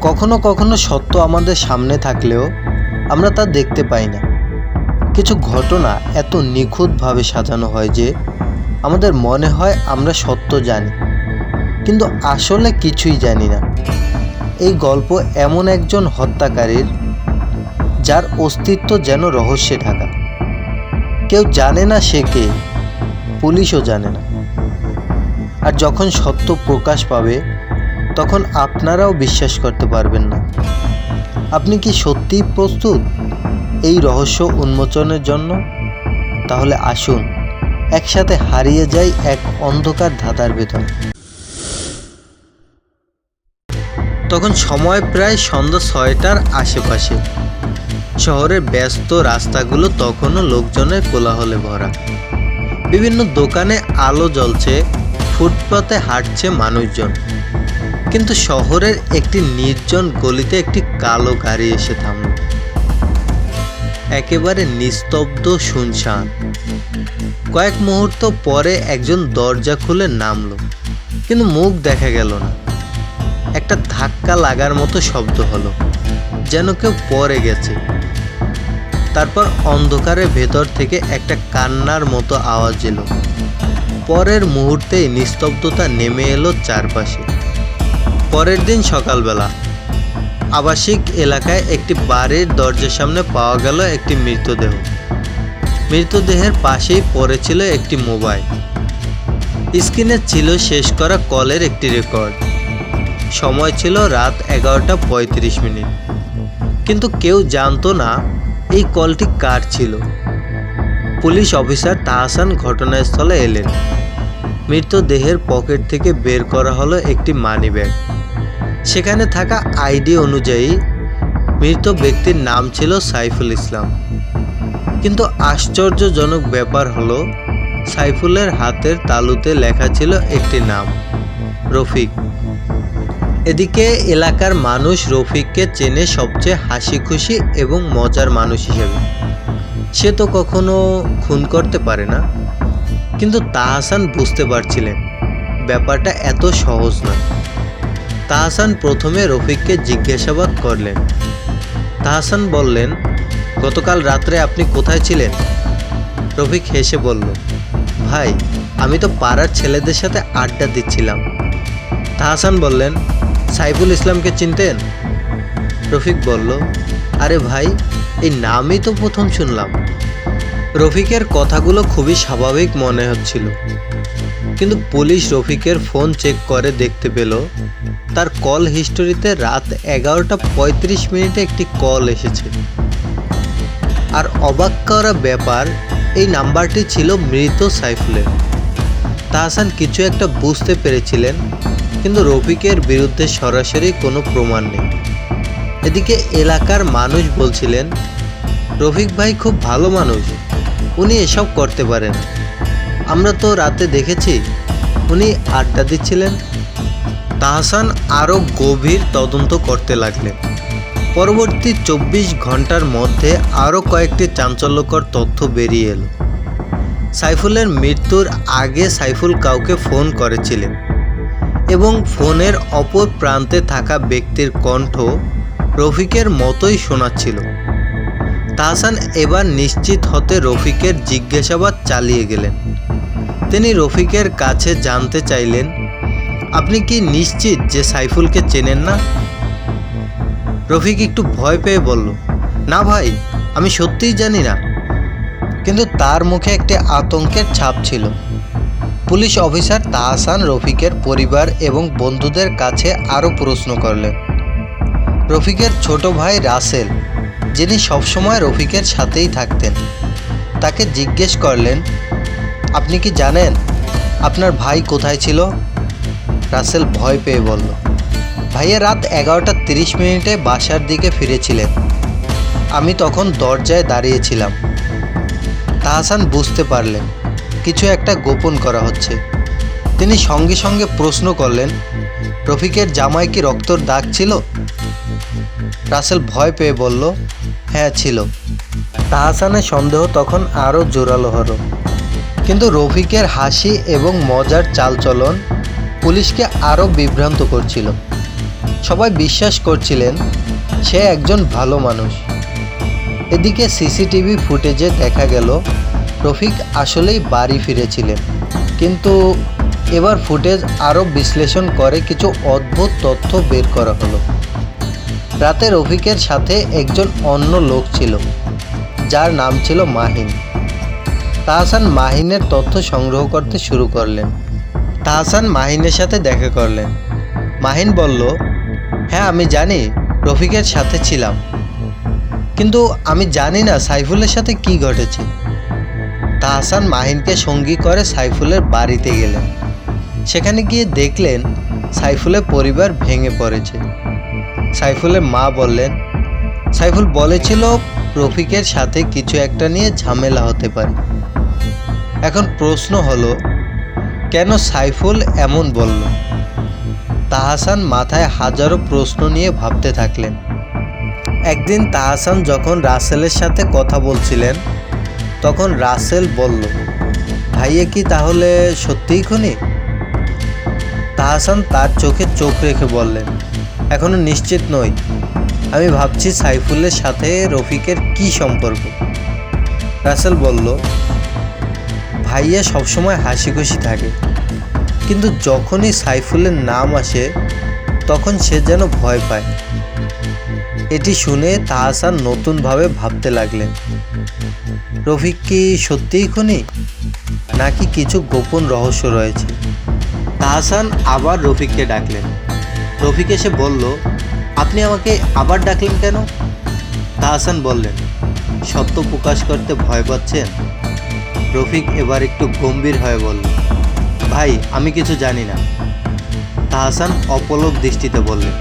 কখনো কখনো সত্য আমাদের সামনে থাকলেও আমরা তা দেখতে পাই না। কিছু ঘটনা এত নিখুঁতভাবে সাজানো হয় যে আমাদের মনে হয় আমরা সত্য জানি, কিন্তু আসলে কিছুই জানি না। এই গল্প এমন একজন হত্যাকারীর যার অস্তিত্ব যেন রহস্যে ঢাকা। কেউ জানে না সে কে, পুলিশও জানে না। আর যখন সত্য প্রকাশ পাবে তখন আপনারাও বিশ্বাস করতে পারবেন না। আপনি কি সত্যিই প্রস্তুত এই রহস্য উন্মোচনের জন্য? তাহলে আসুন একসাথে হারিয়ে যাই এক অন্ধকার ধাঁধার ভেতর। তখন সময় প্রায় সন্ধ্যা 6টার আশেপাশে। শহরের ব্যস্ত রাস্তাগুলো তখনও লোকজনের কোলাহলে ভরা। বিভিন্ন দোকানে আলো জ্বলছে, ফুটপাতে হাঁটছে মানুষজন। কিন্তু শহরের একটি নির্জন গলিতে একটি কালো গাড়ি এসে থামল। একেবারে নিস্তব্ধ, শুনশান। কয়েক মুহূর্ত পরে একজন দরজা খুলে নামলো, কিন্তু মুখ দেখা গেল না। একটা ধাক্কা লাগার মতো শব্দ হলো, যেন কেউ পড়ে গেছে। তারপর অন্ধকারের ভেতর থেকে একটা কান্নার মতো আওয়াজ এলো। পরের মুহূর্তেই নিস্তব্ধতা নেমে এলো চারপাশে। পরের দিন সকালবেলা আবাসিক এলাকায় একটি বাড়ির দরজার সামনে পাওয়া গেল একটি মৃতদেহ। মৃতদেহের পাশেই পড়েছিল একটি মোবাইল। স্ক্রিনে ছিল শেষ করা কলের একটি রেকর্ড। সময় ছিল রাত 11:35। কিন্তু কেউ জানতো না এই কলটি কার ছিল। পুলিশ অফিসার তাহসান ঘটনাস্থলে এলেন। মৃতদেহের পকেট থেকে বের করা হলো একটি মানিব্যাগ। সেখানে থাকা আইডি অনুযায়ী মৃত ব্যক্তির নাম ছিল সাইফুল ইসলাম। কিন্তু আশ্চর্যজনক ব্যাপার হলো, সাইফুলের হাতের তালুতে লেখা ছিল একটি নাম, রফিক। এদিকে এলাকার মানুষ রফিককে চেনে সবচেয়ে হাসি খুশি এবং মজার মানুষ হিসেবে। সে তো কখনো খুন করতে পারে না। কিন্তু তাহসান বুঝতে পারছিলেন ব্যাপারটা এত সহজ নয়। তাহসান প্রথমে রফিককে জিজ্ঞাসাবাদ করলেন। তাহসান বললেন, গতকাল রাত্রে আপনি কোথায় ছিলেন? রফিক হেসে বলল, ভাই, আমি তো পাড়ার ছেলেদের সাথে আড্ডা দিচ্ছিলাম। তাহসান বললেন, সাইফুল ইসলামকে চিনতেন? রফিক বলল, আরে ভাই, এই নামই তো প্রথম শুনলাম। রফিকের কথাগুলো খুবই স্বাভাবিক মনে হচ্ছিল, কিন্তু পুলিশ রফিকের ফোন চেক করে দেখতে পেল তার কল হিস্টোরিতে রাত 11:35 একটি কল এসেছে। আর অবাক করা ব্যাপার, এই নাম্বারটি ছিল মৃত সাইফুলের। তাহসান কিছু একটা বুঝতে পেরেছিলেন, কিন্তু রফিকের বিরুদ্ধে সরাসরি কোনো প্রমাণ নেই। এদিকে এলাকার মানুষ বলছিলেন, রফিক ভাই খুব ভালো মানুষ, উনি এসব করতে পারেন। আমরা তো রাতে দেখেছি উনি আড্ডা দিচ্ছিলেন। তাহসান আরও গভীর তদন্ত করতে লাগলেন। পরবর্তী 24 ঘন্টার মধ্যে আরও কয়েকটি চাঞ্চল্যকর তথ্য বেরিয়ে এলো। সাইফুলের মৃত্যুর আগে সাইফুল কাউকে ফোন করেছিলেন এবং ফোনের অপর প্রান্তে থাকা ব্যক্তির কণ্ঠ রফিকের মতোই শোনাচ্ছিল। তাহসান এবার নিশ্চিত হতে রফিকের জিজ্ঞাসাবাদ চালিয়ে গেলেন। তিনি রফিকের কাছে জানতে চাইলেন, আপনি কি নিশ্চিত যে সাইফুলকে চেনেন না? রফিক একটু ভয় পেয়ে বলল, না ভাই, আমি সত্যিই জানি না। কিন্তু তার মুখে একটি আতঙ্কের ছাপ ছিল। পুলিশ অফিসার তাহসান রফিকের পরিবার এবং বন্ধুদের কাছে আরও প্রশ্ন করলেন। রফিকের ছোট ভাই রাসেল, যিনি সবসময় রফিকের সাথেই থাকতেন, তাকে জিজ্ঞেস করলেন, আপনি কি জানেন আপনার ভাই কোথায় ছিল? রাসেল ভয় পেয়ে বলল, ভাইয়া রাত 11:30 বাসার দিকে ফিরেছিলেন। আমি তখন দরজায় দাঁড়িয়েছিলাম। তাহসান বুঝতে পারলেন কিছু একটা গোপন করা হচ্ছে। তিনি সঙ্গে সঙ্গে প্রশ্ন করলেন, রফিকের জামায় কি রক্তর দাগ ছিল? রাসেল ভয় পেয়ে বলল, হ্যাঁ ছিল। তাহসানের সন্দেহ তখন আরও জোরালো হলো। কিন্তু রফিকের হাসি এবং মজার চালচলন পুলিশকে আরও বিভ্রান্ত করছিল। সবাই বিশ্বাস করছিলেন সে একজন ভালো মানুষ। এদিকে সিসিটিভি ফুটেজে দেখা গেল রফিক আসলেই বাড়ি ফিরেছিলেন, কিন্তু এবার ফুটেজ আরও বিশ্লেষণ করে কিছু অদ্ভুত তথ্য বের করা হলো। রাতে রফিকের সাথে একজন অন্য লোক ছিল, যার নাম ছিল মাহিন। তাহসান মাহিনের তথ্য সংগ্রহ করতে শুরু করলেন। তাহসান মাহিনের সাথে দেখা করলেন। মাহিন বলল, হ্যাঁ আমি জানি রফিকের সাথে ছিলাম, কিন্তু আমি জানি না সাইফুলের সাথে কি ঘটেছে। তাহসান মাহিনকে সঙ্গী করে সাইফুলের বাড়িতে গেলেন। সেখানে গিয়ে দেখলেন সাইফুলের পরিবার ভেঙে পড়েছে। সাইফুলের মা বললেন, সাইফুল বলেছিল রফিকের সাথে কিছু একটা নিয়ে ঝামেলা হতে পারে। এখন প্রশ্ন হলো, কেন সাইফুল এমন বলল? তাহসান মাথায় হাজারো প্রশ্ন নিয়ে ভাবতে থাকলেন। একদিন তাহসান যখন রাসেলের সাথে কথা বলছিলেন, তখন রাসেল বলল, ভাইয়া কি তাহলে সত্যিই খুনি? তাহসান তার চোখে চোখ রেখে বললেন, এখনো নিশ্চিত নই, আমি ভাবছি সাইফুলের সাথে রফিকের কি সম্পর্ক। রাসেল বলল, ভাইয়া সবসময় হাসি খুশি থাকে, কিন্তু যখনই সাইফুলের নাম আসে তখন সে যেন ভয় পায়। এটি শুনে তাহসান নতুনভাবে ভাবতে লাগলেন, রফিক কি সত্যিই খুনি, নাকি কিছু গোপন রহস্য রয়েছে? তাহসান আবার রফিককে ডাকলেন। রফিক এসে বলল, আপনি আমাকে আবার ডাকলেন কেন? তাহসান বললেন, সত্য প্রকাশ করতে ভয় পাচ্ছেন? রফিক এবার একটু গম্ভীর হয়ে বলল, ভাই আমি কিছু জানি না। তাহসান অপলক দৃষ্টিতে বললেন,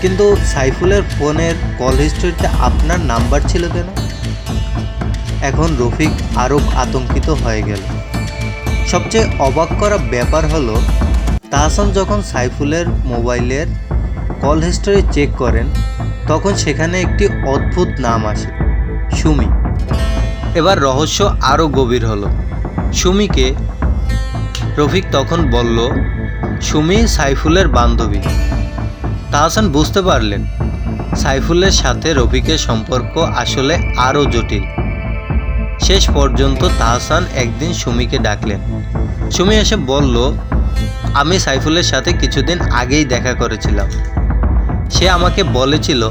কিন্তু সাইফুলের ফোনের কল হিস্ট্রিতে আপনার নাম্বার ছিল কেন? এখন রফিক আরও আতঙ্কিত হয়ে গেল। সবচেয়ে অবাক করা ব্যাপার হলো, তাহসান যখন সাইফুলের মোবাইলের কল হিস্ট্রি চেক করেন, তখন সেখানে একটি অদ্ভুত নাম আসে, সুমি। এবার রহস্য আরও গভীর হলো। সুমিকে? রফিক তখন বলল, সুমি সাইফুলের বান্ধবী। তাহসান বুঝতে পারলেন সাইফুলের সাথে রফিকের সম্পর্ক আসলে আরও জটিল। শেষ পর্যন্ত তাহসান একদিন সুমিকে ডাকলেন। সুমি এসে বলল, আমি সাইফুলের সাথে কিছুদিন আগেই দেখা করেছিলাম। সে আমাকে বলেছিল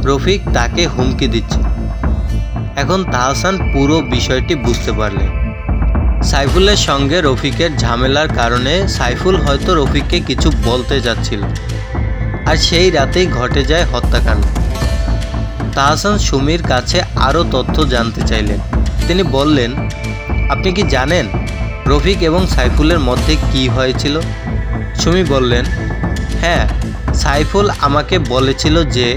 রফিক তাকে হুমকি দিচ্ছে। এখন তাহসান পুরো বিষয়টি বুঝতে পারলেন। সাইফুলের সঙ্গে রফিকের ঝামেলার কারণে সাইফুল হয়তো রফিককে কিছু বলতে যাচ্ছিল, আর সেই রাতেই ঘটে যায় হত্যাকাণ্ড। তাহসান সুমির কাছে আরও তথ্য জানতে চাইলেন। তিনি বললেন, আপনি কি জানেন রফিক এবং সাইফুলের মধ্যে কি হয়েছিল? সুমি বললেন, হ্যাঁ, সাইফুল আমাকে বলেছিল যে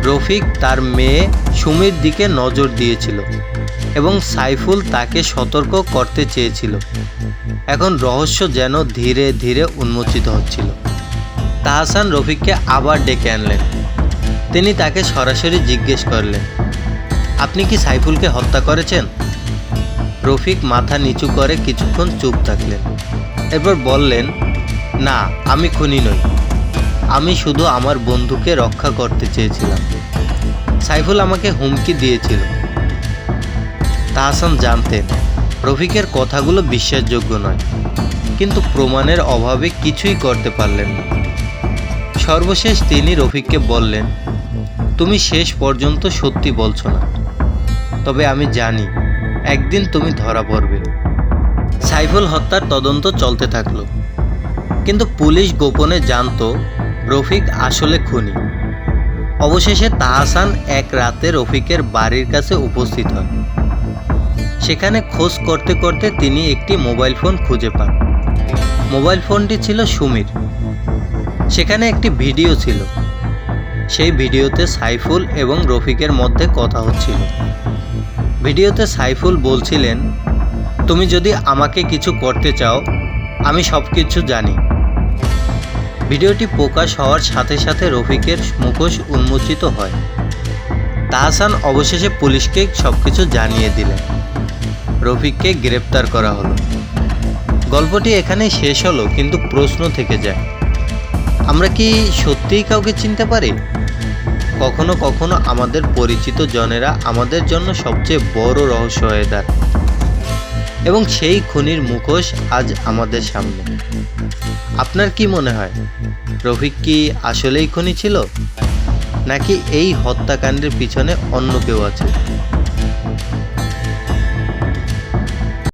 রফিক তার মেয়ে সুমির দিকে নজর দিয়েছিল এবং সাইফুল তাকে সতর্ক করতে চেয়েছিল। এখন রহস্য যেন ধীরে ধীরে উন্মোচিত হচ্ছিল। তাহসান রফিককে আবার ডেকে আনলেন। তিনি তাকে সরাসরি জিজ্ঞেস করলেন, আপনি কি সাইফুলকে হত্যা করেছেন? রফিক মাথা নিচু করে কিছুক্ষণ চুপ থাকলেন। এরপর বললেন, না, আমি খুনি নই, আমি শুধু আমার বন্ধুকে রক্ষা করতে চেয়েছিলাম। সাইফুল আমাকে হুমকি দিয়েছিল। তাহসান জানতেন রফিকের কথাগুলো বিশ্বাসযোগ্য নয়, কিন্তু প্রমাণের অভাবে কিছুই করতে পারলেন না। সর্বশেষ তিনি রফিককে বললেন, তুমি শেষ পর্যন্ত সত্যি বলছো না, তবে আমি জানি একদিন তুমি ধরা পড়বে। সাইফুল হত্যার তদন্ত চলতে থাকলো, কিন্তু পুলিশ গোপনে জানতো রফিক আসলে খুনি। অবশেষে তাহসান এক রাতে রফিকের বাড়ির কাছে উপস্থিত হয়। সেখানে খোঁজ করতে করতে তিনি একটি মোবাইল ফোন খুঁজে পান। মোবাইল ফোনটি ছিল সুমির। সেখানে একটি ভিডিও ছিল। সেই ভিডিওতে সাইফুল এবং রফিকের মধ্যে কথা হচ্ছিল। ভিডিওতে সাইফুল বলছিলেন, তুমি যদি আমাকে কিছু করতে চাও, আমি সব কিছু জানি। ভিডিওটি প্রকাশ হওয়ার সাথে সাথে রফিকের মুখোশ উন্মোচিত হয়। তাহসান অবশেষে পুলিশকে সবকিছু জানিয়ে দিলেন। রফিককে গ্রেপ্তার করা হলো। গল্পটি এখানেই শেষ হলো, কিন্তু প্রশ্ন থেকে যায়, আমরা কি সত্যিই কাউকে চিনতে পারি? কখনো কখনো আমাদের পরিচিত জনেরা আমাদের জন্য সবচেয়ে বড় রহস্য হয়ে দাঁড়ায়। এবং সেই খুনির মুখোশ আজ আমাদের সামনে। আপনার কি মনে হয়, রফিক কি আসলেই খুনি ছিল, নাকি এই হত্যাকাণ্ডের পিছনে অন্য কেউ আছে?